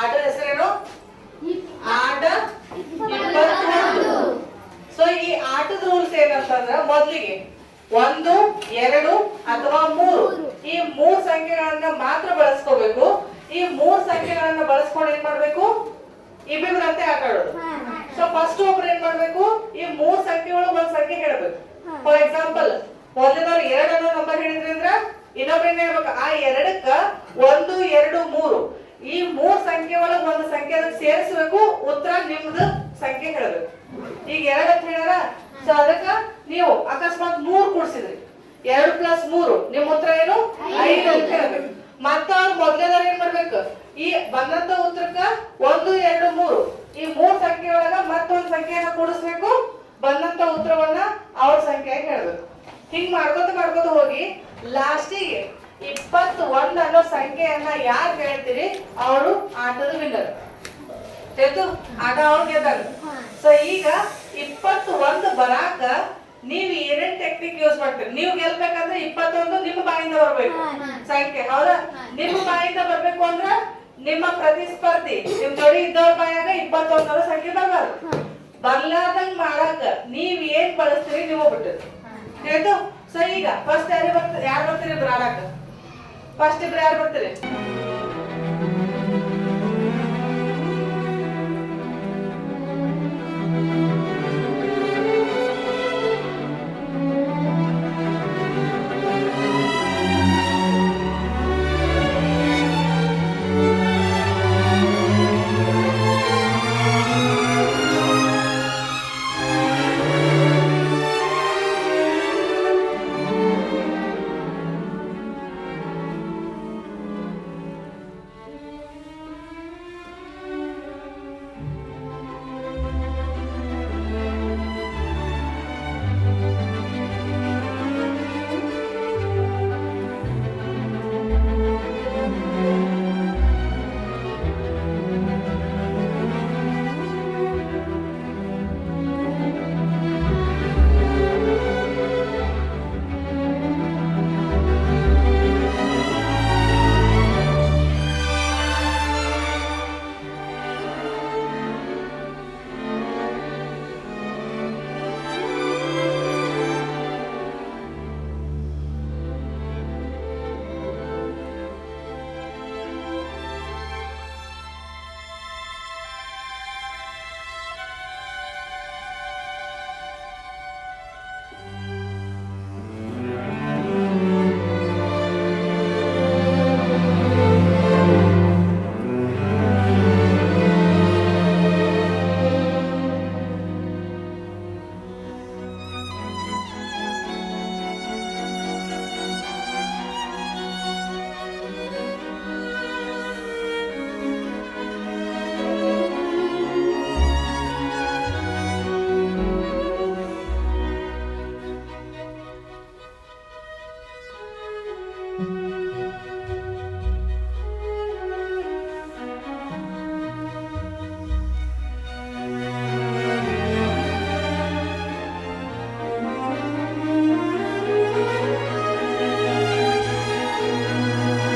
ಆಟದ ಹೆಸರೇನು? ಆಟ 21. ಸೊ ಈ ಆಟದ ರೂಲ್ಸ್ ಏನಂತಂದ್ರ ಮೊದಲಿಗೆ 1, 2 ಅಥವಾ 3 ಈ 3 ಸಂಖ್ಯೆಗಳನ್ನ ಮಾತ್ರ ಬಳಸ್ಕೋಬೇಕು. ಈ 3 ಸಂಖ್ಯೆಗಳನ್ನ ಬಳಸ್ಕೊಂಡು ಏನ್ ಮಾಡ್ಬೇಕು? ಇಬ್ಬಿಬ್ರಂತೆ ಆಟ ಆಡೋದು. ಸೊ ಫಸ್ಟ್ ಒಬ್ರು ಏನ್ ಮಾಡ್ಬೇಕು? ಈ 3 ಸಂಖ್ಯೆಗಳು ಒಂದ್ ಸಂಖ್ಯೆ ಹೇಳ್ಬೇಕು. ಫಾರ್ ಎಕ್ಸಾಂಪಲ್ ಮೊದಲನೇದವ್ರು 2 ಅನ್ನೋ ನಂಬರ್ ಹೇಳಿದ್ರಿ ಅಂದ್ರ ಇನ್ನೊಬ್ರೇನ್ ಹೇಳ್ಬೇಕು? ಆ 2ಕ್ಕ 1, 2, 3 ಈ 3 ಸಂಖ್ಯೆ ಒಳಗೆ ಒಂದು ಸಂಖ್ಯೆ ಅದಕ್ಕೆ ಸೇರಿಸಬೇಕು. ಉತ್ತರ ನಿಮ್ದು ಸಂಖ್ಯೆ ಹೇಳ್ಬೇಕು. ಈಗ 2 ಅಂತ ಹೇಳ್ಯಾರ. ಸೊ ಅದಕ್ಕ ನೀವು ಅಕಸ್ಮಾತ್ 3 ಕೂಡಿಸಿದ್ರಿ, 2 + 3 ನಿಮ್ ಉತ್ತರ ಏನು? 5 ಅಂತ ಹೇಳ್ಬೇಕು. ಮತ್ತ ಅವ್ರು ಮೊದಲನೇದವ್ರು ಏನ್ ಮಾಡ್ಬೇಕು? ಈ ಬಂದಂತ ಉತ್ತರಕ್ಕ 1, 2, 3 ಈ 3 ಸಂಖ್ಯೆ ಒಳಗ ಮತ್ತೊಂದು ಸಂಖ್ಯೆಯನ್ನ ಕೂಡಿಸ್ಬೇಕು. ಬಂದಂತ ಉತ್ತರವನ್ನ ಅವ್ರ ಸಂಖ್ಯೆಯಾಗಿ ಹೇಳ್ಬೇಕು. ಹಿಂಗ್ ಮಾಡ್ಕೋತ ಹೋಗಿ ಲಾಸ್ಟಿಗೆ 21 ಅನ್ನೋ ಸಂಖ್ಯೆಯನ್ನ ಯಾರು ಹೇಳ್ತೀರಿ ಅವರು ಆಟದ ವಿನ್ನರ್. ಆಟ ಅವ್ರು ಗೆದ್ದಾಗ. ಸೊ ಈಗ 21 ಬರಾಕ ನೀವ್ ಏನೇನ್ ಟೆಕ್ನಿಕ್ ಯೂಸ್ ಮಾಡ್ತೀರಿ? ನೀವು ಗೆಲ್ಬೇಕಂದ್ರೆ 21 ನಿಮ್ಮ ಬಾಯಿಂದ ಬರ್ಬೇಕು ಸಂಖ್ಯೆ, ಹೌದಾ? ನಿಮ್ಮ ಬಾಯಿಂದ ಬರ್ಬೇಕು ಅಂದ್ರ ನಿಮ್ಮ ಪ್ರತಿಸ್ಪರ್ಧಿ ನಿಮ್ ಜೋಡಿ ಇದ್ದವ್ರ ಬಾಯಾಗ 21 ಸಂಖ್ಯೆ ಬರ್ಬಾರ್ದು. ಬರ್ಲಾರ್ದಂಗ್ ಮಾಡಾಕ ನೀವ್ ಏನ್ ಬಳಸ್ತೀರಿ ನೀವು ಬಿಟ್ಟದ್ದು ಹೇಳ್ತು. ಸೊ ಈಗ ಫಸ್ಟ್ ಯಾರು ಬರ್ತೀರಿ? ಇಬ್ರು ಆಡಾಕ. ಫಸ್ಟ್ ಇಬ್ರು ಯಾರು ಬರ್ತೀರಿ?